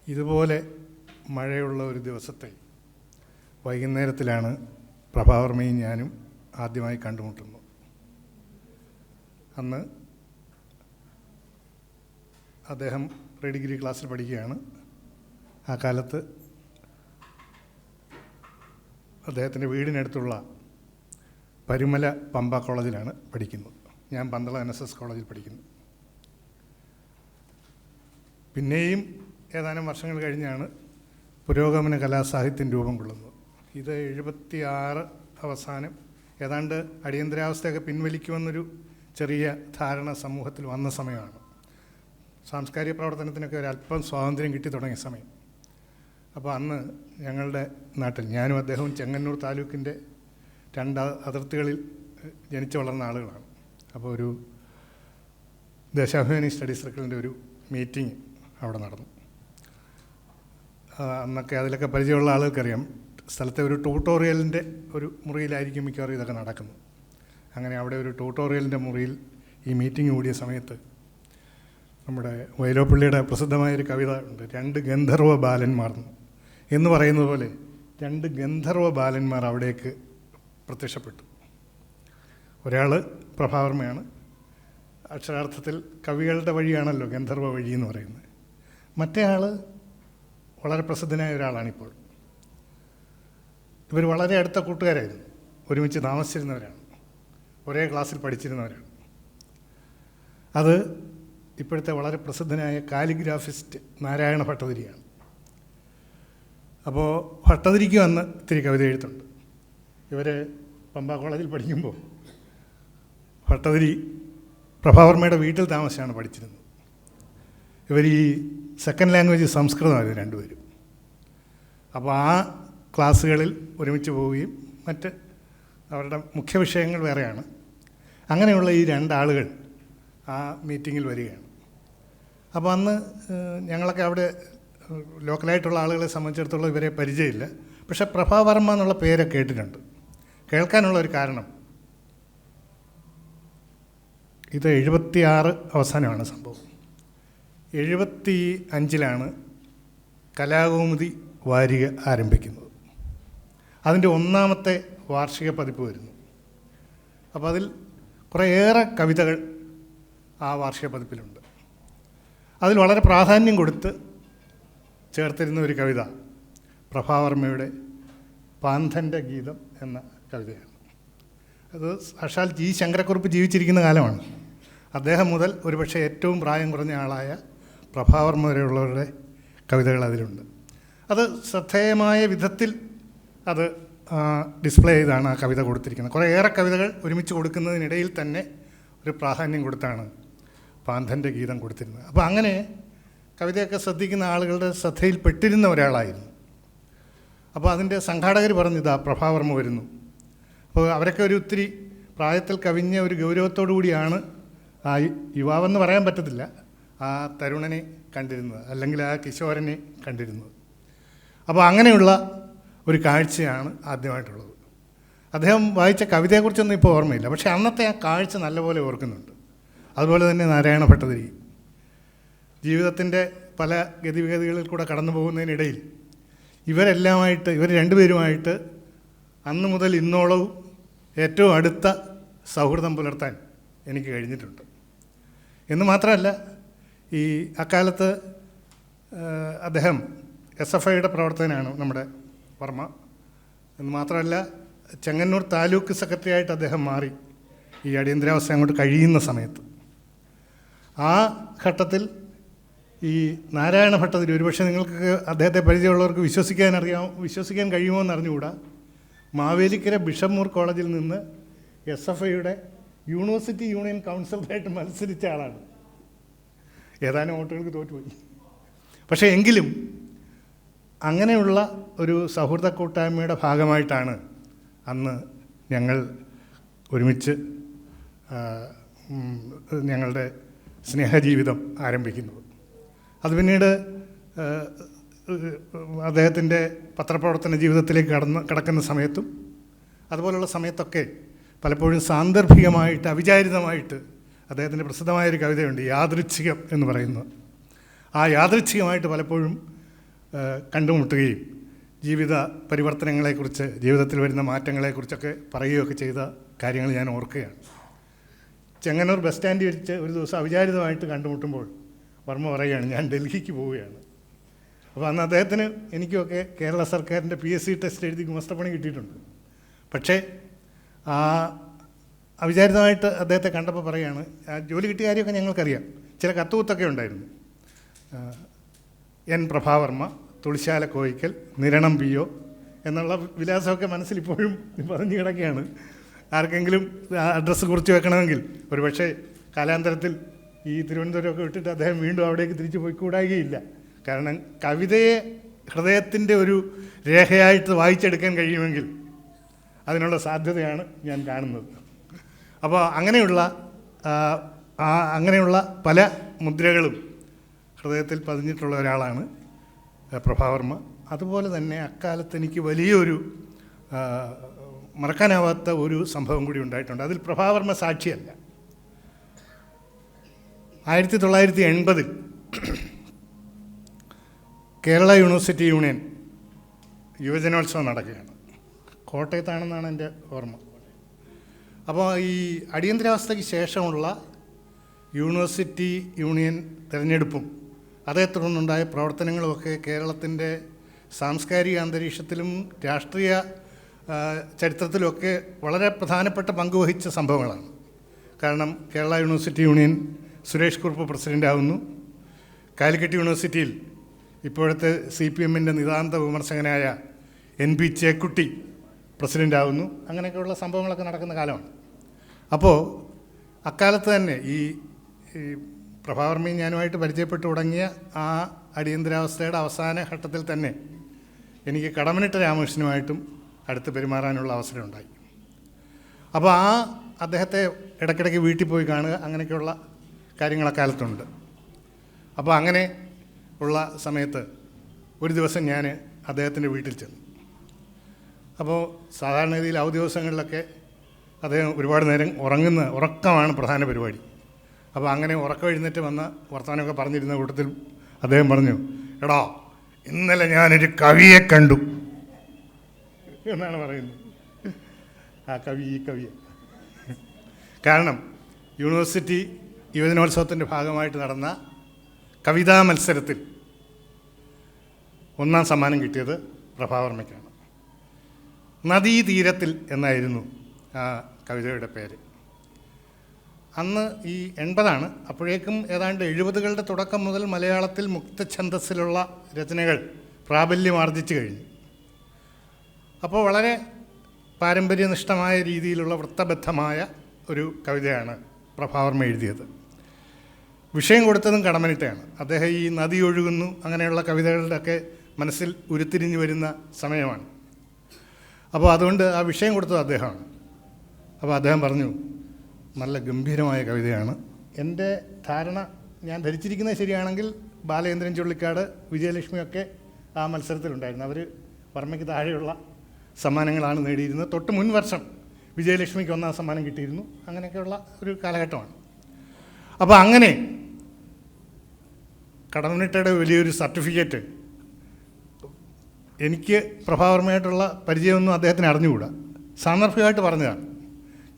ഇതുപോലെ മഴയുള്ള ഒരു ദിവസത്തെ വൈകുന്നേരത്തിലാണ് പ്രഭാവർമ്മയും ഞാനും ആദ്യമായി കണ്ടുമുട്ടുന്നത്. അന്ന് അദ്ദേഹം പ്രീ ഡിഗ്രി ക്ലാസ്സിൽ പഠിക്കുകയാണ്. ആ കാലത്ത് അദ്ദേഹത്തിൻ്റെ വീടിനടുത്തുള്ള പരുമല പമ്പ കോളേജിലാണ് പഠിക്കുന്നത്. ഞാൻ പന്തളം NSS കോളേജിൽ പഠിക്കുന്നു. പിന്നെയും ഏതാനും വർഷങ്ങൾ കഴിഞ്ഞാണ് പുരോഗമന കലാസാഹിത്യം രൂപം കൊള്ളുന്നത്. ഇത് 76 അവസാനം ഏതാണ്ട് അടിയന്തരാവസ്ഥയൊക്കെ പിൻവലിക്കുമെന്നൊരു ചെറിയ ധാരണ സമൂഹത്തിൽ വന്ന സമയമാണ്. സാംസ്കാരിക പ്രവർത്തനത്തിനൊക്കെ ഒരല്പം സ്വാതന്ത്ര്യം കിട്ടി തുടങ്ങിയ സമയം. അപ്പോൾ അന്ന് ഞങ്ങളുടെ നാട്ടിൽ ഞാനും അദ്ദേഹവും ചെങ്ങന്നൂർ താലൂക്കിൻ്റെ 2 അതിർത്തികളിൽ ജനിച്ചു വളർന്ന ആളുകളാണ്. അപ്പോൾ ഒരു ദേശാഭിമാനി സ്റ്റഡി സർക്കിളിൻ്റെ ഒരു മീറ്റിംഗ് അവിടെ നടന്നു. അന്നൊക്കെ അതിലൊക്കെ പരിചയമുള്ള ആളുകൾക്കറിയാം, സ്ഥലത്തെ ഒരു ട്യൂട്ടോറിയലിൻ്റെ ഒരു മുറിയിലായിരിക്കും മിക്കവാറും ഇതൊക്കെ നടക്കുന്നത്. അങ്ങനെ അവിടെ ഒരു ട്യൂട്ടോറിയലിൻ്റെ മുറിയിൽ ഈ മീറ്റിംഗ് കൂടിയ സമയത്ത് നമ്മുടെ വൈലോപ്പിള്ളിയുടെ പ്രസിദ്ധമായൊരു കവിത ഉണ്ട്, 2 ഗന്ധർവ ബാലന്മാർ എന്ന് പറയുന്നത് പോലെ 2 ഗന്ധർവ ബാലന്മാർ അവിടേക്ക് പ്രത്യക്ഷപ്പെട്ടു. ഒരാൾ പ്രഭാവർമ്മയാണ്. അക്ഷരാർത്ഥത്തിൽ കവികളുടെ വഴിയാണല്ലോ ഗന്ധർവ വഴി എന്ന് പറയുന്നത്. മറ്റേ ആൾ വളരെ പ്രസിദ്ധനായ ഒരാളാണിപ്പോൾ. ഇവർ വളരെ അടുത്ത കൂട്ടുകാരായിരുന്നു, ഒരുമിച്ച് താമസിച്ചിരുന്നവരാണ്, ഒരേ ക്ലാസ്സിൽ പഠിച്ചിരുന്നവരാണ്. അത് ഇപ്പോഴത്തെ വളരെ പ്രസിദ്ധനായ കാലിഗ്രാഫിസ്റ്റ് നാരായണ ഭട്ടതിരിയാണ്. അപ്പോൾ ഭട്ടതിരിക്ക് വന്ന് ഇത്തിരി കവിത എഴുത്തുണ്ട്. ഇവർ പമ്പ കോളേജിൽ പഠിക്കുമ്പോൾ ഭട്ടതിരി പ്രഭാവർമ്മയുടെ വീട്ടിൽ താമസിച്ചാണ് പഠിച്ചിരുന്നത്. ഇവർ ഈ സെക്കൻഡ് ലാംഗ്വേജ് സംസ്കൃതമായിരുന്നു രണ്ടുപേരും. അപ്പോൾ ആ ക്ലാസ്സുകളിൽ ഒരുമിച്ച് പോവുകയും മറ്റ് അവരുടെ മുഖ്യ വിഷയങ്ങൾ വേറെയാണ്. അങ്ങനെയുള്ള ഈ 2 ആളുകൾ ആ മീറ്റിങ്ങിൽ വരികയാണ്. അപ്പോൾ അന്ന് ഞങ്ങളൊക്കെ അവിടെ ലോക്കലായിട്ടുള്ള ആളുകളെ സംബന്ധിച്ചിടത്തോളം ഇവരെ പരിചയമില്ല. പക്ഷേ പ്രഭാവർമ്മ എന്നുള്ള പേരൊക്കെ കേട്ടിട്ടുണ്ട്. കേൾക്കാനുള്ള ഒരു കാരണം, ഇത് 76 അവസാനമാണ് സംഭവം. 75 കലാകൗമുദി വാരിക ആരംഭിക്കുന്നത്. അതിൻ്റെ 1ാമത്തെ വാർഷിക പതിപ്പ് വരുന്നു. അപ്പോൾ അതിൽ കുറേയേറെ കവിതകൾ ആ വാർഷിക പതിപ്പിലുണ്ട്. അതിൽ വളരെ പ്രാധാന്യം കൊടുത്ത് ചേർത്തിരുന്ന ഒരു കവിത പ്രഭാവർമ്മയുടെ പാന്ഥൻ്റെ ഗീതം എന്ന കവിതയാണ്. അത് സാക്ഷാൽ ജി ശങ്കരക്കുറുപ്പ് ജീവിച്ചിരിക്കുന്ന കാലമാണ്. അദ്ദേഹം മുതൽ ഒരുപക്ഷെ ഏറ്റവും പ്രായം കുറഞ്ഞ ആളായ പ്രഭാവർമ്മ വരെയുള്ളവരുടെ കവിതകൾ അതിലുണ്ട്. അത് ശ്രദ്ധേയമായ വിധത്തിൽ അത് ഡിസ്പ്ലേ ചെയ്താണ് ആ കവിത കൊടുത്തിരിക്കുന്നത്. കുറേയേറെ കവിതകൾ ഒരുമിച്ച് കൊടുക്കുന്നതിനിടയിൽ തന്നെ ഒരു പ്രാധാന്യം കൊടുത്താണ് പാന്ഥൻ്റെ ഗീതം കൊടുത്തിരുന്നത്. അപ്പോൾ അങ്ങനെ കവിതയൊക്കെ ശ്രദ്ധിക്കുന്ന ആളുകളുടെ ശ്രദ്ധയിൽപ്പെട്ടിരുന്ന ഒരാളായിരുന്നു. അപ്പോൾ അതിൻ്റെ സംഘാടകർ പറഞ്ഞിതാ പ്രഭാവർമ്മ വരുന്നു. അപ്പോൾ അവരൊക്കെ ഒരു ഒത്തിരി പ്രായത്തിൽ കവിഞ്ഞ ഒരു ഗൗരവത്തോടു കൂടിയാണ് ആ യുവാവെന്ന് പറയാൻ പറ്റത്തില്ല, ആ തരുണനെ കണ്ടിരുന്നത്, അല്ലെങ്കിൽ ആ കിശോരനെ കണ്ടിരുന്നത്. അപ്പോൾ അങ്ങനെയുള്ള ഒരു കാഴ്ചയാണ് ആദ്യമായിട്ടുള്ളത്. അദ്ദേഹം വായിച്ച കവിതയെക്കുറിച്ചൊന്നും ഇപ്പോൾ ഓർമ്മയില്ല, പക്ഷേ അന്നത്തെ ആ കാഴ്ച നല്ലപോലെ ഓർക്കുന്നുണ്ട്. അതുപോലെ തന്നെ നാരായണ ഭട്ടതിരി ജീവിതത്തിൻ്റെ പല ഗതിവിഗതികളിൽ കൂടെ കടന്നു പോകുന്നതിനിടയിൽ ഇവർ 2 പേരുമായിട്ട് അന്ന് മുതൽ ഇന്നോളവും ഏറ്റവും അടുത്ത സൗഹൃദം പുലർത്താൻ എനിക്ക് കഴിഞ്ഞിട്ടുണ്ട്. എന്ന് മാത്രമല്ല, ഈ അക്കാലത്ത് അദ്ദേഹം SFIയുടെ പ്രവർത്തകനാണ് നമ്മുടെ വർമ്മ. എന്ന് മാത്രമല്ല, ചെങ്ങന്നൂർ താലൂക്ക് സെക്രട്ടറി ആയിട്ട് അദ്ദേഹം മാറി ഈ അടിയന്തരാവസ്ഥ അങ്ങോട്ട് കഴിയുന്ന സമയത്ത്. ആ ഘട്ടത്തിൽ ഈ നാരായണ ഭട്ടതിരി, ഒരുപക്ഷെ നിങ്ങൾക്ക് അദ്ദേഹത്തെ പരിചയമുള്ളവർക്ക് വിശ്വസിക്കാൻ കഴിയുമോ എന്ന് അറിഞ്ഞുകൂടാ, മാവേലിക്കര ബിഷപ്പൂർ കോളേജിൽ നിന്ന് SFIയുടെ യൂണിവേഴ്സിറ്റി യൂണിയൻ കൗൺസിലറായിട്ട് മത്സരിച്ച ആളാണ്. ഏതാനും വോട്ടുകൾക്ക് തോറ്റുപോയി. പക്ഷേ എങ്കിലും അങ്ങനെയുള്ള ഒരു സൗഹൃദ കൂട്ടായ്മയുടെ ഭാഗമായിട്ടാണ് അന്ന് ഞങ്ങൾ ഒരുമിച്ച് ഞങ്ങളുടെ സ്നേഹജീവിതം ആരംഭിക്കുന്നത്. അത് പിന്നീട് അദ്ദേഹത്തിൻ്റെ പത്രപ്രവർത്തന ജീവിതത്തിലേക്ക് കടക്കുന്ന സമയത്തും അതുപോലുള്ള സമയത്തൊക്കെ പലപ്പോഴും സാന്ദർഭികമായിട്ട് അവിചാരിതമായിട്ട് അദ്ദേഹത്തിൻ്റെ പ്രസിദ്ധമായൊരു കവിതയുണ്ട്, യാദൃച്ഛികം എന്ന് പറയുന്നത്. ആ യാദൃച്ഛികമായിട്ട് പലപ്പോഴും കണ്ടുമുട്ടുകയും ജീവിത പരിവർത്തനങ്ങളെക്കുറിച്ച്, ജീവിതത്തിൽ വരുന്ന മാറ്റങ്ങളെക്കുറിച്ചൊക്കെ പറയുകയൊക്കെ ചെയ്ത കാര്യങ്ങൾ ഞാൻ ഓർക്കുകയാണ്. ചെങ്ങന്നൂർ ബസ് സ്റ്റാൻഡിൽ വെച്ച് ഒരു ദിവസം അവിചാരിതമായിട്ട് കണ്ടുമുട്ടുമ്പോൾ വർമ്മ പറയുകയാണ്, ഞാൻ ഡൽഹിക്ക് പോവുകയാണ്. അപ്പോൾ അന്ന് അദ്ദേഹത്തിന് എനിക്കുമൊക്കെ കേരള സർക്കാരിൻ്റെ PSC ടെസ്റ്റ് എഴുതി ഗുമസ്തപ്പണി കിട്ടിയിട്ടുണ്ട്. പക്ഷേ അവിചാരിതമായിട്ട് അദ്ദേഹത്തെ കണ്ടപ്പോൾ പറയുകയാണ്, ജോലി കിട്ടിയ കാര്യമൊക്കെ ഞങ്ങൾക്കറിയാം, ചില കത്തുകുത്തൊക്കെ ഉണ്ടായിരുന്നു. എൻ പ്രഭാവർമ്മ, തുളിശാല കോയിക്കൽ, നിരണം PO എന്നുള്ള വിലാസമൊക്കെ മനസ്സിലിപ്പോഴും പറഞ്ഞു കിടക്കുകയാണ്. ആർക്കെങ്കിലും അഡ്രസ്സ് കുറിച്ച് വെക്കണമെങ്കിൽ ഒരു പക്ഷേ കാലാന്തരത്തിൽ ഈ തിരുവനന്തപുരമൊക്കെ വിട്ടിട്ട് അദ്ദേഹം വീണ്ടും അവിടേക്ക് തിരിച്ചു പോയിക്കൂടാകുകയില്ല. കാരണം കവിതയെ ഹൃദയത്തിൻ്റെ ഒരു രേഖയായിട്ട് വായിച്ചെടുക്കാൻ കഴിയുമെങ്കിൽ അതിനുള്ള സാധ്യതയാണ് ഞാൻ കാണുന്നത്. അപ്പോൾ അങ്ങനെയുള്ള പല മുദ്രകളും ഹൃദയത്തിൽ പതിഞ്ഞിട്ടുള്ള ഒരാളാണ് പ്രഭാവർമ്മ. അതുപോലെ തന്നെ അക്കാലത്ത് എനിക്ക് വലിയൊരു മറക്കാനാവാത്ത ഒരു സംഭവം കൂടി ഉണ്ടായിട്ടുണ്ട്. അതിൽ പ്രഭാവർമ്മ സാക്ഷിയല്ല. 1980 കേരള യൂണിവേഴ്സിറ്റി യൂണിയൻ യുവജനോത്സവം നടക്കുകയാണ്. കോട്ടയത്താണെന്നാണ് എൻ്റെ ഓർമ്മ. അപ്പോൾ ഈ അടിയന്തരാവസ്ഥയ്ക്ക് ശേഷമുള്ള യൂണിവേഴ്സിറ്റി യൂണിയൻ തിരഞ്ഞെടുപ്പും അതേ തുടർന്നുണ്ടായ പ്രവർത്തനങ്ങളുമൊക്കെ കേരളത്തിൻ്റെ സാംസ്കാരിക അന്തരീക്ഷത്തിലും രാഷ്ട്രീയ ചരിത്രത്തിലുമൊക്കെ വളരെ പ്രധാനപ്പെട്ട പങ്കുവഹിച്ച സംഭവങ്ങളാണ്. കാരണം കേരള യൂണിവേഴ്സിറ്റി യൂണിയൻ സുരേഷ് കുറുപ്പ് പ്രസിഡൻ്റാവുന്നു. കാലിക്കറ്റ് യൂണിവേഴ്സിറ്റിയിൽ ഇപ്പോഴത്തെ CPMൻ്റെ നിതാന്ത വിമർശകനായ NP ചേക്കുട്ടി പ്രസിഡൻ്റാവുന്നു. അങ്ങനെയൊക്കെയുള്ള സംഭവങ്ങളൊക്കെ നടക്കുന്ന കാലമാണ്. അപ്പോൾ അക്കാലത്ത് തന്നെ ഈ പ്രഭാവർമ്മയും ഞാനുമായിട്ട് പരിചയപ്പെട്ടു തുടങ്ങിയ ആ അടിയന്തരാവസ്ഥയുടെ അവസാന ഘട്ടത്തിൽ തന്നെ എനിക്ക് കടമനിട്ട രാമകൃഷ്ണനുമായിട്ടും അടുത്ത് പെരുമാറാനുള്ള അവസരമുണ്ടായി. അപ്പോൾ അദ്ദേഹത്തെ ഇടയ്ക്കിടയ്ക്ക് വീട്ടിൽ പോയി കാണുക, അങ്ങനെയൊക്കെയുള്ള കാര്യങ്ങൾ അക്കാലത്തുണ്ട്. അപ്പോൾ അങ്ങനെ ഉള്ള സമയത്ത് ഒരു ദിവസം ഞാൻ അദ്ദേഹത്തിൻ്റെ വീട്ടിൽ ചെന്നു. അപ്പോൾ സാധാരണഗതിയിൽ അവധി ദിവസങ്ങളിലൊക്കെ അദ്ദേഹം ഒരുപാട് നേരം ഉറക്കമാണ് പ്രധാന പരിപാടി. അപ്പോൾ അങ്ങനെ ഉറക്കം എഴുന്നേറ്റ് വന്ന വർത്തമാനമൊക്കെ പറഞ്ഞിരുന്ന കൂട്ടത്തിൽ അദ്ദേഹം പറഞ്ഞു, എടാ ഇന്നലെ ഞാനൊരു കവിയെ കണ്ടു എന്നാണ് പറയുന്നത്. ആ കവി ഈ കവിയെ. കാരണം യൂണിവേഴ്സിറ്റി യുവജനോത്സവത്തിൻ്റെ ഭാഗമായിട്ട് നടന്ന കവിതാ മത്സരത്തിൽ 1ാം സമ്മാനം കിട്ടിയത് പ്രഭാവർമ്മയ്ക്കാണ്. നദീതീരത്തിൽ എന്നായിരുന്നു ആ കവിതയുടെ പേര്. അന്ന് ഈ 80 അപ്പോഴേക്കും ഏതാണ്ട് 70കളുടെ തുടക്കം മുതൽ മലയാളത്തിൽ മുക്തഛന്ദസ്സിലുള്ള രചനകൾ പ്രാബല്യമാർജിച്ചു കഴിഞ്ഞു. അപ്പോൾ വളരെ പാരമ്പര്യനിഷ്ഠമായ രീതിയിലുള്ള വൃത്തബദ്ധമായ ഒരു കവിതയാണ് പ്രഭാവർമ്മ എഴുതിയത്. വിഷയം കൊടുത്തതും കടമനിട്ടയാണ്. അദ്ദേഹം ഈ നദി ഒഴുകുന്നു അങ്ങനെയുള്ള കവിതകളുടെയൊക്കെ മനസ്സിൽ ഉരുത്തിരിഞ്ഞു വരുന്ന സമയമാണ്. അപ്പോൾ അതുകൊണ്ട് ആ വിഷയം കൊടുത്തത് അദ്ദേഹമാണ്. അപ്പോൾ അദ്ദേഹം പറഞ്ഞു, നല്ല ഗംഭീരമായ കവിതയാണ്. എൻ്റെ ധാരണ, ഞാൻ ധരിച്ചിരിക്കുന്നത് ശരിയാണെങ്കിൽ ബാലചന്ദ്രൻ ചുള്ളിക്കാട്, വിജയലക്ഷ്മിയൊക്കെ ആ മത്സരത്തിലുണ്ടായിരുന്നു. അവർ വർമ്മയ്ക്ക് താഴെയുള്ള സമ്മാനങ്ങളാണ് നേടിയിരുന്നത്. തൊട്ട് മുൻ വർഷം വിജയലക്ഷ്മിക്ക് 1ാം സമ്മാനം കിട്ടിയിരുന്നു. അങ്ങനെയൊക്കെയുള്ള ഒരു കാലഘട്ടമാണ്. അപ്പോൾ അങ്ങനെ കടമനിട്ടയുടെ വലിയൊരു സർട്ടിഫിക്കറ്റ്, എനിക്ക് പ്രഭാവർമ്മയായിട്ടുള്ള പരിചയമൊന്നും അദ്ദേഹത്തിന് അറിഞ്ഞുകൂടാ, സാന്ദർഭികമായിട്ട് പറഞ്ഞതാണ്.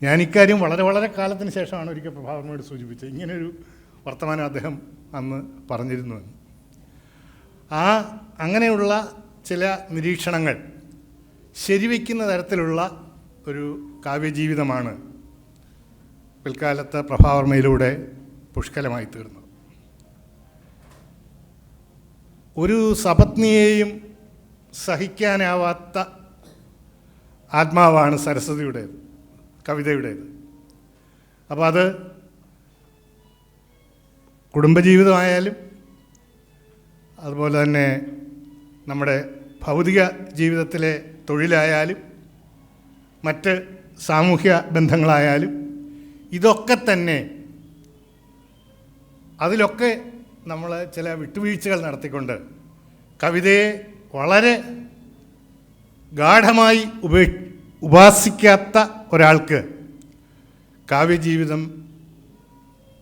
ഞാൻ ഇക്കാര്യം വളരെ വളരെ കാലത്തിന് ശേഷമാണ് ഒരിക്കൽ പ്രഭാവർമ്മയോട് സൂചിപ്പിച്ചത്. ഇങ്ങനെയൊരു വർത്തമാനം അദ്ദേഹം അന്ന് പറഞ്ഞിരുന്നുവെന്ന്. അങ്ങനെയുള്ള ചില നിരീക്ഷണങ്ങൾ ശരിവയ്ക്കുന്ന തരത്തിലുള്ള ഒരു കാവ്യജീവിതമാണ് പിൽക്കാലത്ത് പ്രഭാവർമ്മയിലൂടെ പുഷ്കലമായി തീർന്നത്. ഒരു സപത്നിയെയും സഹിക്കാനാവാത്ത ആത്മാവാണ് സരസ്വതിയുടേത്, കവിതയുടേത്. അപ്പോൾ അത് കുടുംബജീവിതമായാലും അതുപോലെ തന്നെ നമ്മുടെ ഭൗതിക ജീവിതത്തിലെ തൊഴിലായാലും മറ്റ് സാമൂഹ്യ ബന്ധങ്ങളായാലും ഇതൊക്കെ തന്നെ, അതിലൊക്കെ നമ്മൾ ചില വിട്ടുവീഴ്ചകൾ നടത്തിക്കൊണ്ട് കവിതയെ വളരെ ഗാഢമായി ഉപാസിക്കാത്ത ഒരാൾക്ക് കാവ്യജീവിതം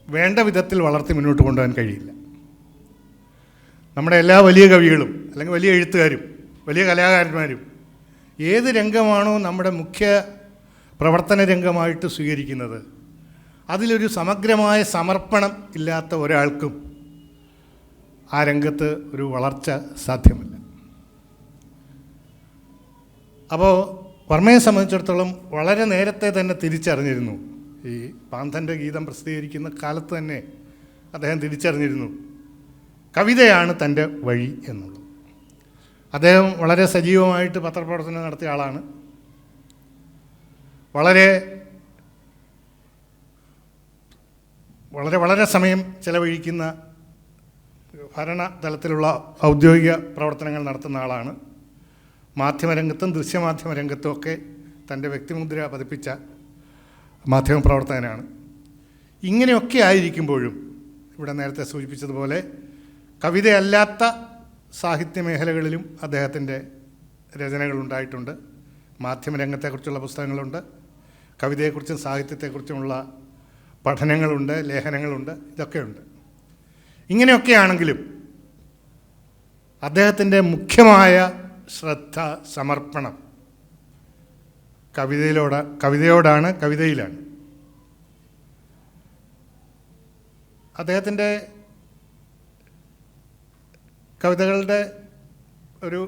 വേണ്ട വിധത്തിൽ വളർത്തി മുന്നോട്ട് കൊണ്ടുപോകാൻ കഴിയില്ല. നമ്മുടെ എല്ലാ വലിയ കവികളും അല്ലെങ്കിൽ വലിയ എഴുത്തുകാരും വലിയ കലാകാരന്മാരും ഏത് രംഗമാണോ നമ്മുടെ മുഖ്യ പ്രവർത്തന രംഗമായിട്ട് സ്വീകരിക്കുന്നത്, അതിലൊരു സമഗ്രമായ സമർപ്പണം ഇല്ലാത്ത ഒരാൾക്കും ആ രംഗത്ത് ഒരു വളർച്ച സാധ്യമല്ല. അപ്പോൾ വർമ്മയെ സംബന്ധിച്ചിടത്തോളം വളരെ നേരത്തെ തന്നെ തിരിച്ചറിഞ്ഞിരുന്നു, ഈ പാന്തൻ്റെ ഗീതം പ്രസിദ്ധീകരിക്കുന്ന കാലത്ത് തന്നെ അദ്ദേഹം തിരിച്ചറിഞ്ഞിരുന്നു കവിതയാണ് തൻ്റെ വഴി എന്നുള്ളത്. അദ്ദേഹം വളരെ സജീവമായിട്ട് പത്രപ്രവർത്തനം നടത്തിയ ആളാണ്. വളരെ സമയം ചെലവഴിക്കുന്ന ഭരണതലത്തിലുള്ള ഔദ്യോഗിക പ്രവർത്തനങ്ങൾ നടത്തുന്ന ആളാണ്. മാധ്യമരംഗത്തും ദൃശ്യമാധ്യമ രംഗത്തുമൊക്കെ തൻ്റെ വ്യക്തിമുദ്ര പതിപ്പിച്ച മാധ്യമപ്രവർത്തകനാണ്. ഇങ്ങനെയൊക്കെ ആയിരിക്കുമ്പോഴും ഇവിടെ നേരത്തെ സൂചിപ്പിച്ചതുപോലെ കവിതയല്ലാത്ത സാഹിത്യ മേഖലകളിലും അദ്ദേഹത്തിൻ്റെ രചനകളുണ്ടായിട്ടുണ്ട്. മാധ്യമരംഗത്തെക്കുറിച്ചുള്ള പുസ്തകങ്ങളുണ്ട്, കവിതയെക്കുറിച്ചും സാഹിത്യത്തെക്കുറിച്ചുമുള്ള പഠനങ്ങളുണ്ട്, ലേഖനങ്ങളുണ്ട്, ഇതൊക്കെയുണ്ട്. ഇങ്ങനെയൊക്കെയാണെങ്കിലും അദ്ദേഹത്തിൻ്റെ മുഖ്യമായ ശ്രദ്ധ, സമർപ്പണം കവിതയോടാണ്, കവിതയിലാണ്. അദ്ദേഹത്തിൻ്റെ കവിതകളുടെ ഒരു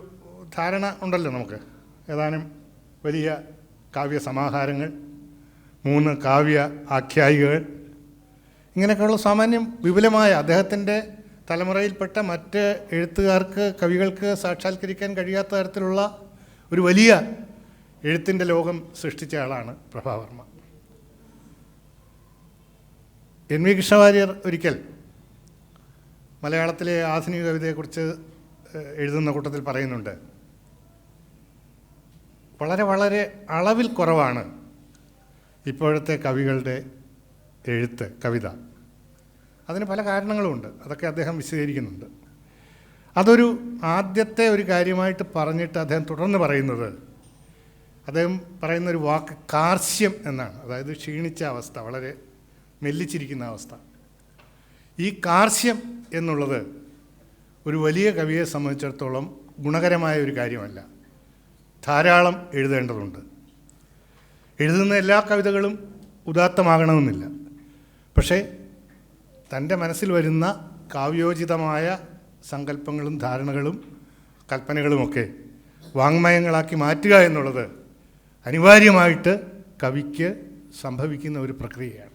ധാരണ ഉണ്ടല്ലോ നമുക്ക്. ഏതാനും വലിയ കാവ്യ സമാഹാരങ്ങൾ, 3 കാവ്യ ആഖ്യായികകൾ, ഇങ്ങനെയൊക്കെയുള്ള സാമാന്യം വിപുലമായ അദ്ദേഹത്തിൻ്റെ തലമുറയിൽപ്പെട്ട മറ്റ് എഴുത്തുകാർക്ക്, കവികൾക്ക് സാക്ഷാത്കരിക്കാൻ കഴിയാത്ത തരത്തിലുള്ള ഒരു വലിയ എഴുത്തിൻ്റെ ലോകം സൃഷ്ടിച്ച ആളാണ് പ്രഭാവർമ്മ. എൻ വി കൃഷ്ണവാര്യർ ഒരിക്കൽ മലയാളത്തിലെ ആധുനിക കവിതയെക്കുറിച്ച് എഴുതുന്ന കൂട്ടത്തിൽ പറയുന്നുണ്ട്, വളരെ അളവിൽ കുറവാണ് ഇപ്പോഴത്തെ കവികളുടെ എഴുത്ത്, കവിത. അതിന് പല കാരണങ്ങളുമുണ്ട്, അതൊക്കെ അദ്ദേഹം വിശദീകരിക്കുന്നുണ്ട്. അതൊരു ആദ്യത്തെ ഒരു കാര്യമായിട്ട് പറഞ്ഞിട്ട് അദ്ദേഹം തുടർന്ന് പറയുന്നത്, അദ്ദേഹം പറയുന്നൊരു വാക്ക് കാർശ്യം എന്നാണ്. അതായത് ക്ഷീണിച്ച അവസ്ഥ, വളരെ മെല്ലിച്ചിരിക്കുന്ന അവസ്ഥ. ഈ കാർശ്യം എന്നുള്ളത് ഒരു വലിയ കവിയെ സംബന്ധിച്ചിടത്തോളം ഗുണകരമായ ഒരു കാര്യമല്ല. ധാരാളം എഴുതേണ്ടതുണ്ട്. എഴുതുന്ന എല്ലാ കവിതകളും ഉദാത്തമാകണമെന്നില്ല. പക്ഷേ തൻ്റെ മനസ്സിൽ വരുന്ന കാവ്യോചിതമായ സങ്കല്പങ്ങളും ധാരണകളും കൽപ്പനകളുമൊക്കെ വാങ്മയങ്ങളാക്കി മാറ്റുക എന്നുള്ളത് അനിവാര്യമായിട്ട് കവിക്ക് സംഭവിക്കുന്ന ഒരു പ്രക്രിയയാണ്.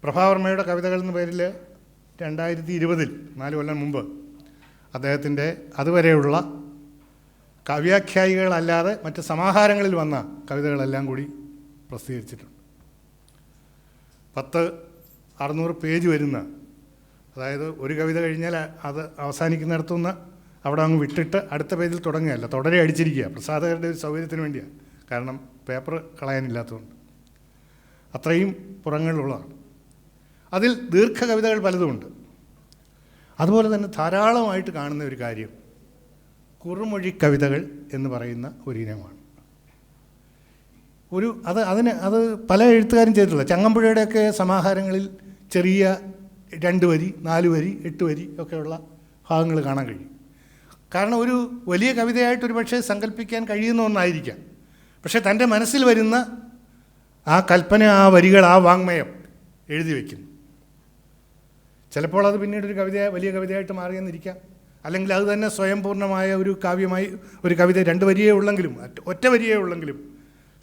പ്രഭാവർമ്മയുടെ കവിതകൾ എന്ന പേരിൽ 2020 4 കൊല്ലം മുമ്പ് അദ്ദേഹത്തിൻ്റെ അതുവരെയുള്ള കാവ്യാഖ്യായികളല്ലാതെ മറ്റ് സമാഹാരങ്ങളിൽ വന്ന കവിതകളെല്ലാം കൂടി പ്രസിദ്ധീകരിച്ചിട്ടുണ്ട്. 600 പേജ് വരുന്ന, അതായത് ഒരു കവിത കഴിഞ്ഞാൽ അത് അവസാനിക്കുന്നിടത്തുനിന്ന് അവിടെ അങ്ങ് വിട്ടിട്ട് അടുത്ത പേജിൽ തുടങ്ങുകയല്ല, തുടരെ അടിച്ചിരിക്കുക. പ്രസാധകരുടെ ഒരു സൗകര്യത്തിന് വേണ്ടിയാണ്, കാരണം പേപ്പർ കളയാനില്ലാത്തതുകൊണ്ട്. അത്രയും പുറങ്ങളിലുള്ളതാണ്. അതിൽ ദീർഘകവിതകൾ പലതുമുണ്ട്. അതുപോലെ തന്നെ ധാരാളമായിട്ട് കാണുന്ന ഒരു കാര്യം കുറുമൊഴി കവിതകൾ എന്ന് പറയുന്ന ഒരു ഇനമാണ്. അത് പല എഴുത്തുകാരും ചെയ്തിട്ടുള്ള ചങ്ങമ്പുഴയുടെയൊക്കെ സമാഹാരങ്ങളിൽ ചെറിയ 2 വരി 4 വരി 8 വരി ഒക്കെയുള്ള ഭാഗങ്ങൾ കാണാൻ കഴിയും. കാരണം ഒരു വലിയ കവിതയായിട്ട് ഒരു പക്ഷേ സങ്കല്പിക്കാൻ കഴിയുന്ന ഒന്നായിരിക്കാം. പക്ഷേ തൻ്റെ മനസ്സിൽ വരുന്ന ആ കൽപ്പന, ആ വരികൾ, ആ വാങ്മയം എഴുതി വയ്ക്കുന്നു. ചിലപ്പോൾ അത് പിന്നീട് വലിയ കവിതയായിട്ട് മാറിയെന്നിരിക്കാം. അല്ലെങ്കിൽ അത് തന്നെ സ്വയം പൂർണ്ണമായ ഒരു കാവ്യമായി, ഒരു കവിത 2 വരിയേ ഉള്ളെങ്കിലും, ഒറ്റ വരിയേ ഉള്ളെങ്കിലും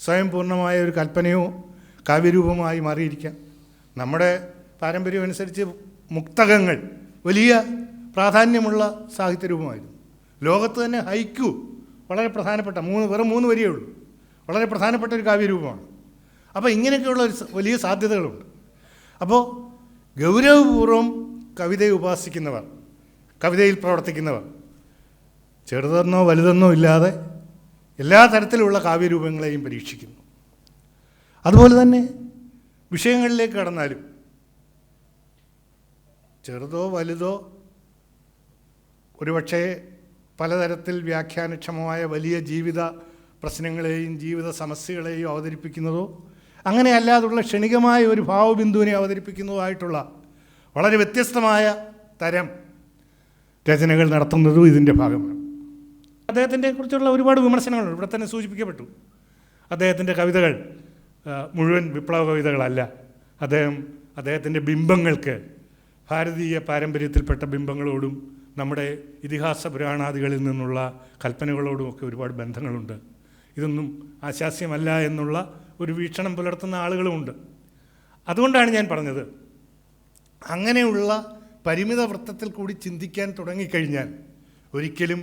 സ്വയം പൂർണ്ണമായ ഒരു കൽപ്പനയോ കാവ്യരൂപമായി മാറിയിരിക്കാം. നമ്മുടെ പാരമ്പര്യം അനുസരിച്ച് മുക്തകങ്ങൾ വലിയ പ്രാധാന്യമുള്ള സാഹിത്യരൂപമായിരുന്നു. ലോകത്ത് തന്നെ ഹൈക്കു വളരെ പ്രധാനപ്പെട്ട വെറും 3 വരിയേ ഉള്ളൂ, വളരെ പ്രധാനപ്പെട്ട ഒരു കാവ്യരൂപമാണ്. അപ്പോൾ ഇങ്ങനെയൊക്കെയുള്ള ഒരു വലിയ സാധ്യതകളുണ്ട്. അപ്പോൾ ഗൗരവപൂർവം കവിതയെ ഉപാസിക്കുന്നവർ, കവിതയിൽ പ്രവർത്തിക്കുന്നവർ ചെറുതെന്നോ വലുതെന്നോ ഇല്ലാതെ എല്ലാ തരത്തിലുള്ള കാവ്യരൂപങ്ങളെയും പരീക്ഷിക്കുന്നു. അതുപോലെ തന്നെ വിഷയങ്ങളിലേക്ക് കടന്നാലും ചെറുതോ വലുതോ ഒരുപക്ഷേ പലതരത്തിൽ വ്യാഖ്യാനക്ഷമമായ വലിയ ജീവിത പ്രശ്നങ്ങളെയും ജീവിത സമസ്യകളെയും അവതരിപ്പിക്കുന്നതോ അങ്ങനെ അല്ലാതുള്ള ക്ഷണികമായ ഒരു ഭാവബിന്ദുവിനെ അവതരിപ്പിക്കുന്നതോ ആയിട്ടുള്ള വളരെ വ്യത്യസ്തമായ തരം രചനകൾ നടത്തുന്നതും ഇതിൻ്റെ ഭാഗമാണ്. അദ്ദേഹത്തിൻ്റെ കുറിച്ചുള്ള ഒരുപാട് വിമർശനങ്ങളുണ്ട്. ഇവിടെ തന്നെ സൂചിപ്പിക്കപ്പെട്ടു. അദ്ദേഹത്തിൻ്റെ കവിതകൾ മുഴുവൻ വിപ്ലവ കവിതകളല്ല. അദ്ദേഹത്തിൻ്റെ ബിംബങ്ങൾക്ക് ഭാരതീയ പാരമ്പര്യത്തിൽപ്പെട്ട ബിംബങ്ങളോടും നമ്മുടെ ഇതിഹാസ പുരാണാദികളിൽ നിന്നുള്ള കൽപ്പനകളോടുമൊക്കെ ഒരുപാട് ബന്ധങ്ങളുണ്ട്. ഇതൊന്നും ആശാസ്യമല്ല എന്നുള്ള ഒരു വീക്ഷണം പുലർത്തുന്ന ആളുകളുമുണ്ട്. അതുകൊണ്ടാണ് ഞാൻ പറഞ്ഞത്, അങ്ങനെയുള്ള പരിമിത വൃത്തത്തിൽ കൂടി ചിന്തിക്കാൻ തുടങ്ങിക്കഴിഞ്ഞാൽ ഒരിക്കലും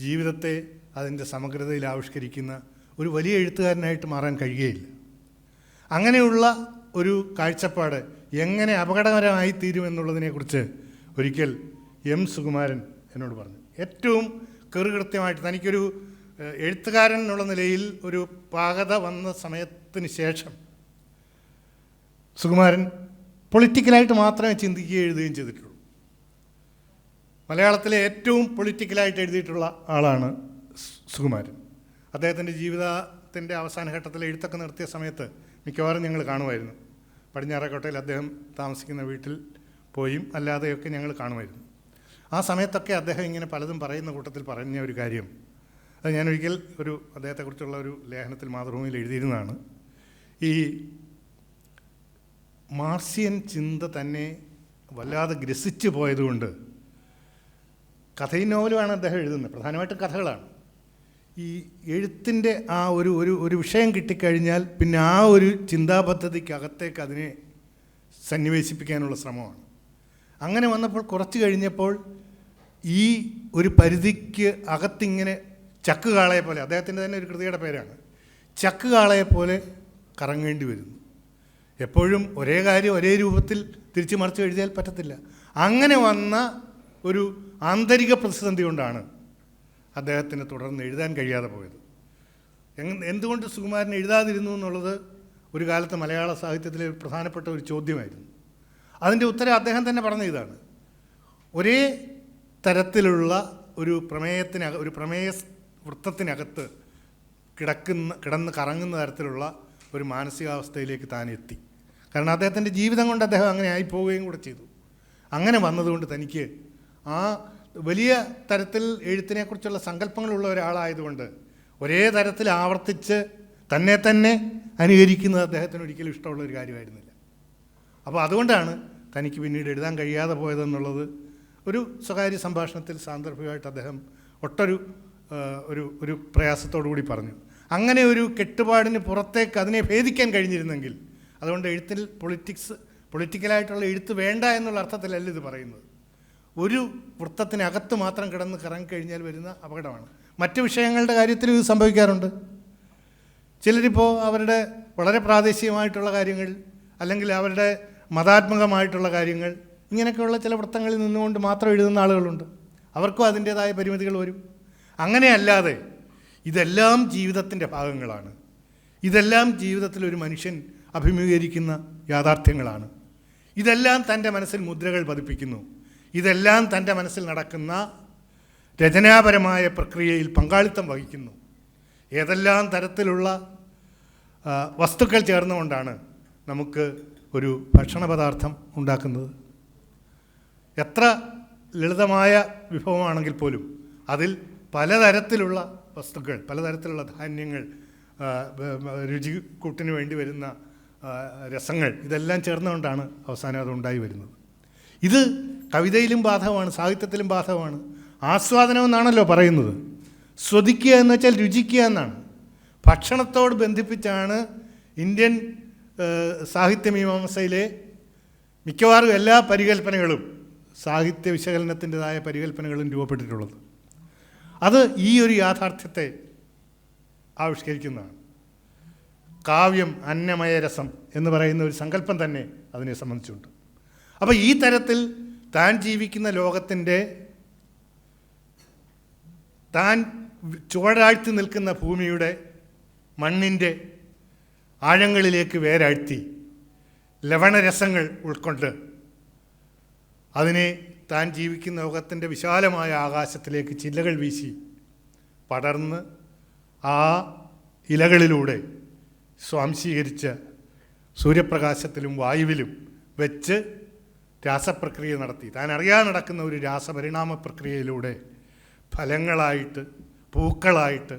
ജീവിതത്തെ അതിൻ്റെ സമഗ്രതയിൽ ആവിഷ്കരിക്കുന്ന ഒരു വലിയ എഴുത്തുകാരനായിട്ട് മാറാൻ കഴിയുകയില്ല. അങ്ങനെയുള്ള ഒരു കാഴ്ചപ്പാട് എങ്ങനെ അപകടകരമായി തീരുമെന്നുള്ളതിനെക്കുറിച്ച് ഒരിക്കൽ എം സുകുമാരൻ എന്നോട് പറഞ്ഞു. ഏറ്റവും കൃത്യമായിട്ട് തനിക്കൊരു എഴുത്തുകാരൻ എന്നുള്ള നിലയിൽ ഒരു പാകത വന്ന സമയത്തിന് ശേഷം സുകുമാരൻ പൊളിറ്റിക്കലായിട്ട് മാത്രമേ ചിന്തിക്കുകയും എഴുതുകയും ചെയ്തിട്ടുള്ളൂ. മലയാളത്തിലെ ഏറ്റവും പൊളിറ്റിക്കലായിട്ട് എഴുതിയിട്ടുള്ള ആളാണ് സുകുമാരൻ. അദ്ദേഹത്തിൻ്റെ ജീവിതത്തിൻ്റെ അവസാന ഘട്ടത്തിൽ എഴുത്തൊക്കെ നിർത്തിയ സമയത്ത് മിക്കവാറും ഞങ്ങൾ കാണുമായിരുന്നു. പടിഞ്ഞാറേക്കോട്ടയിൽ അദ്ദേഹം താമസിക്കുന്ന വീട്ടിൽ പോയും അല്ലാതെയൊക്കെ ഞങ്ങൾ കാണുമായിരുന്നു. ആ സമയത്തൊക്കെ അദ്ദേഹം ഇങ്ങനെ പലതും പറയുന്ന കൂട്ടത്തിൽ പറഞ്ഞ ഒരു കാര്യം, അത് ഞാനൊരിക്കൽ അദ്ദേഹത്തെക്കുറിച്ചുള്ള ഒരു ലേഖനത്തിൽ മാതൃഭൂമിയിൽ എഴുതിയിരുന്നതാണ്. ഈ മാർസിയൻ ചിന്ത തന്നെ വല്ലാതെ ഗ്രസിച്ചു പോയതുകൊണ്ട് കഥയും നോവലുമാണ് അദ്ദേഹം എഴുതുന്നത്, പ്രധാനമായിട്ടും കഥകളാണ്. ഈ എഴുത്തിൻ്റെ ആ ഒരു വിഷയം കിട്ടിക്കഴിഞ്ഞാൽ പിന്നെ ആ ഒരു ചിന്താപദ്ധതിക്കകത്തേക്ക് അതിനെ സന്നിവേശിപ്പിക്കാനുള്ള ശ്രമമാണ്. അങ്ങനെ വന്നപ്പോൾ കുറച്ച് കഴിഞ്ഞപ്പോൾ ഈ ഒരു പരിധിക്ക് അകത്തിങ്ങനെ ചക്കുകാളയെ പോലെ, അദ്ദേഹത്തിൻ്റെ തന്നെ ഒരു കൃതിയുടെ പേരാണ്, ചക്കുകാളയെ പോലെ കറങ്ങേണ്ടി വരുന്നു. എപ്പോഴും ഒരേ കാര്യം ഒരേ രൂപത്തിൽ തിരിച്ചു മറിച്ച് എഴുതിയാൽ പറ്റത്തില്ല. അങ്ങനെ വന്ന ഒരു ആന്തരിക പ്രതിസന്ധി കൊണ്ടാണ് അദ്ദേഹത്തിന് തുടർന്ന് എഴുതാൻ കഴിയാതെ പോയത്. എന്തുകൊണ്ട് സുകുമാരൻ എഴുതാതിരുന്നു എന്നുള്ളത് ഒരു കാലത്ത് മലയാള സാഹിത്യത്തിലെ പ്രധാനപ്പെട്ട ഒരു ചോദ്യമായിരുന്നു. അതിൻ്റെ ഉത്തരം അദ്ദേഹം തന്നെ പറഞ്ഞ ഇതാണ്: ഒരേ തരത്തിലുള്ള ഒരു പ്രമേയ വൃത്തത്തിനകത്ത് കിടന്ന് കറങ്ങുന്ന തരത്തിലുള്ള ഒരു മാനസികാവസ്ഥയിലേക്ക് താൻ എത്തി. കാരണം അദ്ദേഹത്തിൻ്റെ ജീവിതം കൊണ്ട് അദ്ദേഹം അങ്ങനെ ആയിപ്പോവുകയും കൂടെ ചെയ്തു. അങ്ങനെ വന്നതുകൊണ്ട് തനിക്ക് ആ വലിയ തരത്തിൽ എഴുത്തിനെക്കുറിച്ചുള്ള സങ്കല്പങ്ങളുള്ള ഒരാളായതുകൊണ്ട് ഒരേ തരത്തിൽ ആവർത്തിച്ച് തന്നെ അനുകരിക്കുന്നത് അദ്ദേഹത്തിന് ഒരിക്കലും ഇഷ്ടമുള്ള ഒരു കാര്യമായിരുന്നില്ല. അപ്പോൾ അതുകൊണ്ടാണ് തനിക്ക് പിന്നീട് എഴുതാൻ കഴിയാതെ പോയതെന്നുള്ളത് ഒരു സ്വകാര്യ സംഭാഷണത്തിൽ സാന്ദർഭികമായിട്ട് അദ്ദേഹം ഒരു പ്രയാസത്തോടു കൂടി പറഞ്ഞു. അങ്ങനെ ഒരു കെട്ടുപാടിന് പുറത്തേക്ക് അതിനെ ഭേദിക്കാൻ കഴിഞ്ഞിരുന്നെങ്കിൽ, അതുകൊണ്ട് എഴുത്തിൽ പൊളിറ്റിക്കലായിട്ടുള്ള എഴുത്ത് വേണ്ട എന്നുള്ള അർത്ഥത്തിലല്ല ഇത് പറയുന്നത്, ഒരു വൃത്തത്തിനകത്ത് മാത്രം കിടന്ന് കറങ്ങിക്കഴിഞ്ഞാൽ വരുന്ന അപകടമാണ്. മറ്റ് വിഷയങ്ങളുടെ കാര്യത്തിൽ ഇത് സംഭവിക്കാറുണ്ട്. ചിലരിപ്പോൾ അവരുടെ വളരെ പ്രാദേശികമായിട്ടുള്ള കാര്യങ്ങൾ അല്ലെങ്കിൽ അവരുടെ മതാത്മകമായിട്ടുള്ള കാര്യങ്ങൾ ഇങ്ങനെയൊക്കെയുള്ള ചില വൃത്തങ്ങളിൽ നിന്നുകൊണ്ട് മാത്രം എഴുതുന്ന ആളുകളുണ്ട്. അവർക്കും അതിൻ്റേതായ പരിമിതികൾ വരും. അങ്ങനെയല്ലാതെ ഇതെല്ലാം ജീവിതത്തിൻ്റെ ഭാഗങ്ങളാണ്. ഇതെല്ലാം ജീവിതത്തിൽ ഒരു മനുഷ്യൻ അഭിമുഖീകരിക്കുന്ന യാഥാർത്ഥ്യങ്ങളാണ്. ഇതെല്ലാം തൻ്റെ മനസ്സിൽ മുദ്രകൾ പതിപ്പിക്കുന്നു. ഇതെല്ലാം തൻ്റെ മനസ്സിൽ നടക്കുന്ന രചനാപരമായ പ്രക്രിയയിൽ പങ്കാളിത്തം വഹിക്കുന്നു. ഏതെല്ലാം തരത്തിലുള്ള വസ്തുക്കൾ ചേർന്നുകൊണ്ടാണ് നമുക്ക് ഒരു ഭക്ഷണ പദാർത്ഥം ഉണ്ടാക്കുന്നത്. എത്ര ലളിതമായ വിഭവമാണെങ്കിൽ പോലും അതിൽ പലതരത്തിലുള്ള വസ്തുക്കൾ, പലതരത്തിലുള്ള ധാന്യങ്ങൾ, രുചിക്കൂട്ടിന് വേണ്ടി വരുന്ന രസങ്ങൾ, ഇതെല്ലാം ചേർന്നുകൊണ്ടാണ് അവസാനം അതുണ്ടായി വരുന്നത്. ഇത് കവിതയിലും ബാധകമാണ്, സാഹിത്യത്തിലും ബാധകമാണ്. ആസ്വാദനം എന്നാണല്ലോ പറയുന്നത്. സ്വദിക്കുക എന്ന് വെച്ചാൽ രുചിക്കുക എന്നാണ്. ഭക്ഷണത്തോട് ബന്ധിപ്പിച്ചാണ് ഇന്ത്യൻ സാഹിത്യമീമാംസയിലെ മിക്കവാറും എല്ലാ പരികൽപ്പനകളും, സാഹിത്യ വിശകലനത്തിൻ്റെതായ പരികൽപ്പനകളും രൂപപ്പെട്ടിട്ടുള്ളത്. അത് ഈ ഒരു യാഥാർത്ഥ്യത്തെ ആവിഷ്കരിക്കുന്നതാണ്. കാവ്യം അന്നമയ രസം എന്ന് പറയുന്ന ഒരു സങ്കല്പം തന്നെ അതിനെ സംബന്ധിച്ചുണ്ട്. അപ്പോൾ ഈ തരത്തിൽ താൻ ജീവിക്കുന്ന ലോകത്തിൻ്റെ, താൻ ചുവടാഴ്ത്തി നിൽക്കുന്ന ഭൂമിയുടെ മണ്ണിൻ്റെ ആഴങ്ങളിലേക്ക് വേരാഴ്ത്തി ലവണരസങ്ങൾ ഉൾക്കൊണ്ട് അതിനെ താൻ ജീവിക്കുന്ന ലോകത്തിൻ്റെ വിശാലമായ ആകാശത്തിലേക്ക് ചില്ലകൾ വീശി പടർന്ന് ആ ഇലകളിലൂടെ സ്വാംശീകരിച്ച സൂര്യപ്രകാശത്തിലും വായുവിലും വെച്ച് രാസപ്രക്രിയ നടത്തി, താൻ അറിയാതെ നടക്കുന്ന ഒരു രാസപരിണാമ പ്രക്രിയയിലൂടെ ഫലങ്ങളായിട്ട്, പൂക്കളായിട്ട്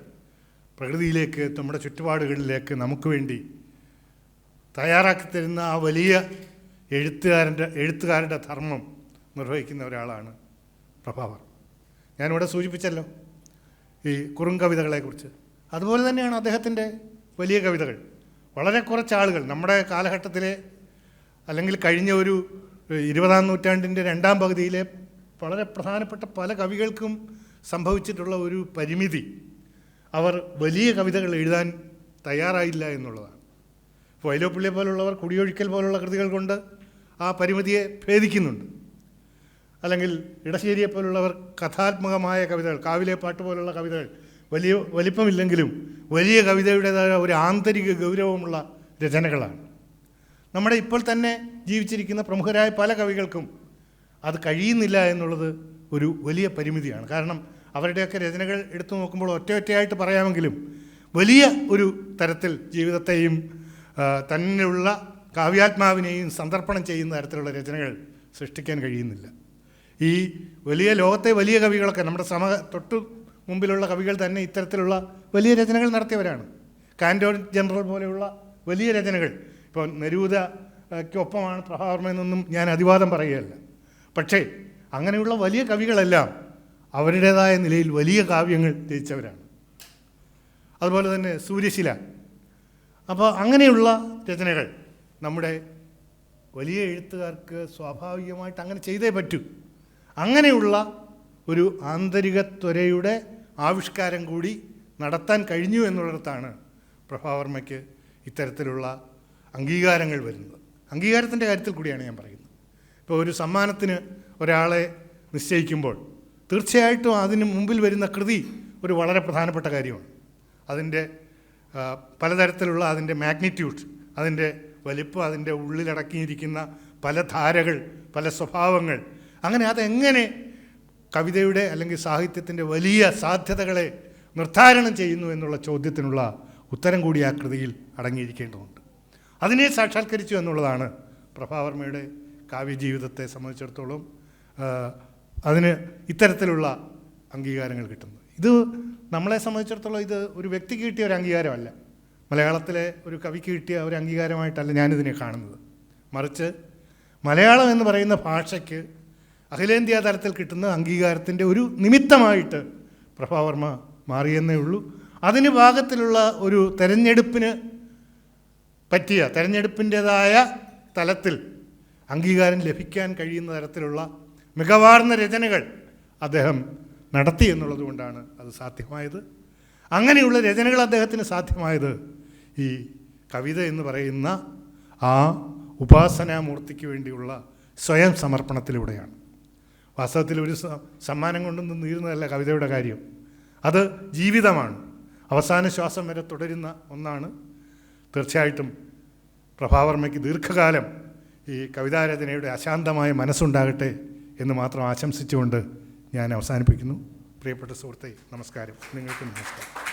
പ്രകൃതിയിലേക്ക്, നമ്മുടെ ചുറ്റുപാടുകളിലേക്ക് നമുക്ക് വേണ്ടി തയ്യാറാക്കി തരുന്ന ആ വലിയ എഴുത്തുകാരുടെ ധർമ്മം നിർവഹിക്കുന്ന ഒരാളാണ് പ്രഭാവർ. ഞാനിവിടെ സൂചിപ്പിച്ചല്ലോ ഈ കുറുങ്കവിതകളെക്കുറിച്ച്. അതുപോലെ തന്നെയാണ് അദ്ദേഹത്തിൻ്റെ വലിയ കവിതകൾ. വളരെ കുറച്ച് ആളുകൾ നമ്മുടെ കാലഘട്ടത്തിലെ, അല്ലെങ്കിൽ കഴിഞ്ഞ ഒരു 20-ാം നൂറ്റാണ്ടിൻ്റെ രണ്ടാം പകുതിയിലെ വളരെ പ്രധാനപ്പെട്ട പല കവികൾക്കും സംഭവിച്ചിട്ടുള്ള ഒരു പരിമിതി, അവർ വലിയ കവിതകൾ എഴുതാൻ തയ്യാറായില്ല എന്നുള്ളതാണ്. വൈലോപ്പിള്ളിയെ പോലുള്ളവർ കുടിയൊഴിക്കൽ പോലുള്ള കൃതികൾ കൊണ്ട് ആ പരിമിതിയെ ഭേദിക്കുന്നുണ്ട്. അല്ലെങ്കിൽ ഇടശ്ശേരിയെ പോലുള്ളവർ കഥാത്മകമായ കവിതകൾ, കാവിലെ പാട്ട് പോലുള്ള കവിതകൾ വലിയ വലിപ്പമില്ലെങ്കിലും വലിയ കവിതയുടേതായ ഒരു ആന്തരിക ഗൗരവമുള്ള രചനകളാണ്. നമ്മുടെ ഇപ്പോൾ തന്നെ ജീവിച്ചിരിക്കുന്ന പ്രമുഖരായ പല കവികൾക്കും അത് കഴിയുന്നില്ല എന്നുള്ളത് ഒരു വലിയ പരിമിതിയാണ്. കാരണം അവരുടെയൊക്കെ രചനകൾ എടുത്തു നോക്കുമ്പോൾ ഒറ്റയായിട്ട് പറയാമെങ്കിലും വലിയ ഒരു തരത്തിൽ ജീവിതത്തെയും തന്നിലുള്ള കാവ്യാത്മാവിനെയും സന്ദർപ്പണം ചെയ്യുന്ന തരത്തിലുള്ള രചനകൾ സൃഷ്ടിക്കാൻ കഴിയുന്നില്ല. ഈ വലിയ ലോകത്തെ വലിയ കവികളൊക്കെ, നമ്മുടെ തൊട്ടു മുമ്പിലുള്ള കവികൾ തന്നെ ഇത്തരത്തിലുള്ള വലിയ രചനകൾ നടത്തിയവരാണ്. കാൻറ്റോ ജനറൽ പോലെയുള്ള വലിയ രചനകൾ, ഇപ്പോൾ നെരൂദയ്ക്കൊപ്പമാണ് പ്രഭാവർമ്മ എന്നൊന്നും ഞാൻ അതിവാദം പറയുകയല്ല. പക്ഷേ അങ്ങനെയുള്ള വലിയ കവികളെല്ലാം അവരുടേതായ നിലയിൽ വലിയ കാവ്യങ്ങൾ രചിച്ചവരാണ്. അതുപോലെ തന്നെ സൂര്യശില. അപ്പോൾ അങ്ങനെയുള്ള രചനകൾ നമ്മുടെ വലിയ എഴുത്തുകാർക്ക് സ്വാഭാവികമായിട്ട് അങ്ങനെ ചെയ്തേ പറ്റൂ. അങ്ങനെയുള്ള ഒരു ആന്തരിക ത്വരയുടെ ആവിഷ്കാരം കൂടി നടത്താൻ കഴിഞ്ഞു എന്നുള്ളിടത്താണ് പ്രഭാവർമ്മയ്ക്ക് ഇത്തരത്തിലുള്ള അംഗീകാരങ്ങൾ വരുന്നത്. അംഗീകാരത്തിൻ്റെ കാര്യത്തിൽ കൂടിയാണ് ഞാൻ പറയുന്നത്. ഇപ്പോൾ ഒരു സമ്മാനത്തിന് ഒരാളെ നിശ്ചയിക്കുമ്പോൾ തീർച്ചയായിട്ടും അതിന് മുമ്പിൽ വരുന്ന കൃതി ഒരു വളരെ പ്രധാനപ്പെട്ട കാര്യമാണ്. അതിൻ്റെ പലതരത്തിലുള്ള അതിൻ്റെ മാഗ്നിറ്റ്യൂഡ്, അതിൻ്റെ വലിപ്പം, അതിൻ്റെ ഉള്ളിലടക്കിയിരിക്കുന്ന പല ധാരകൾ, പല സ്വഭാവങ്ങൾ, അങ്ങനെ അതെങ്ങനെ കവിതയുടെ അല്ലെങ്കിൽ സാഹിത്യത്തിൻ്റെ വലിയ സാധ്യതകളെ നിർദ്ധാരണം ചെയ്യുന്നു എന്നുള്ള ചോദ്യത്തിനുള്ള ഉത്തരം കൂടി ആ കൃതിയിൽ അടങ്ങിയിരിക്കേണ്ടതുണ്ട്. അതിനെ സാക്ഷാത്കരിച്ചു എന്നുള്ളതാണ് പ്രഭാവർമ്മയുടെ കാവ്യജീവിതത്തെ സംബന്ധിച്ചിടത്തോളം അതിന് ഇത്തരത്തിലുള്ള അംഗീകാരങ്ങൾ കിട്ടുന്നത്. ഇത് നമ്മളെ സംബന്ധിച്ചിടത്തോളം ഇത് ഒരു വ്യക്തിക്ക് കിട്ടിയ ഒരു അംഗീകാരമല്ല, മലയാളത്തിലെ ഒരു കവിക്ക് കിട്ടിയ ഒരു അംഗീകാരമായിട്ടല്ല ഞാനിതിനെ കാണുന്നത്. മറിച്ച് മലയാളം എന്ന് പറയുന്ന ഭാഷയ്ക്ക് അഖിലേന്ത്യാ തലത്തിൽ കിട്ടുന്ന അംഗീകാരത്തിൻ്റെ ഒരു നിമിത്തമായിട്ട് പ്രഭാവർമ്മ മാറിയെന്നേ ഉള്ളൂ. അതിന് പാകത്തിലുള്ള ഒരു തെരഞ്ഞെടുപ്പിൻ്റേതായ തലത്തിൽ അംഗീകാരം ലഭിക്കാൻ കഴിയുന്ന തരത്തിലുള്ള മികവാർന്ന രചനകൾ അദ്ദേഹം നടത്തി എന്നുള്ളത് കൊണ്ടാണ് അത് സാധ്യമായത്. അങ്ങനെയുള്ള രചനകൾ അദ്ദേഹത്തിന് സാധ്യമായത് ഈ കവിത എന്ന് പറയുന്ന ആ ഉപാസനാമൂർത്തിക്ക് വേണ്ടിയുള്ള സ്വയം സമർപ്പണത്തിലൂടെയാണ്. വാസ്തവത്തിൽ ഒരു സമ്മാനം കൊണ്ടൊന്നും തീരുന്നതല്ല കവിതയുടെ കാര്യം, അത് ജീവിതമാണ്, അവസാന ശ്വാസം വരെ തുടരുന്ന ഒന്നാണ്. തീർച്ചയായിട്ടും പ്രഭാവർമ്മയ്ക്ക് ദീർഘകാലം ഈ കവിതാരചനയുടെ അശാന്തമായ മനസ്സുണ്ടാകട്ടെ എന്ന് മാത്രം ആശംസിച്ചുകൊണ്ട് ഞാൻ അവസാനിപ്പിക്കുന്നു. പ്രിയപ്പെട്ട സുഹൃത്തേ, നമസ്കാരം. നിങ്ങൾക്കും നമസ്കാരം.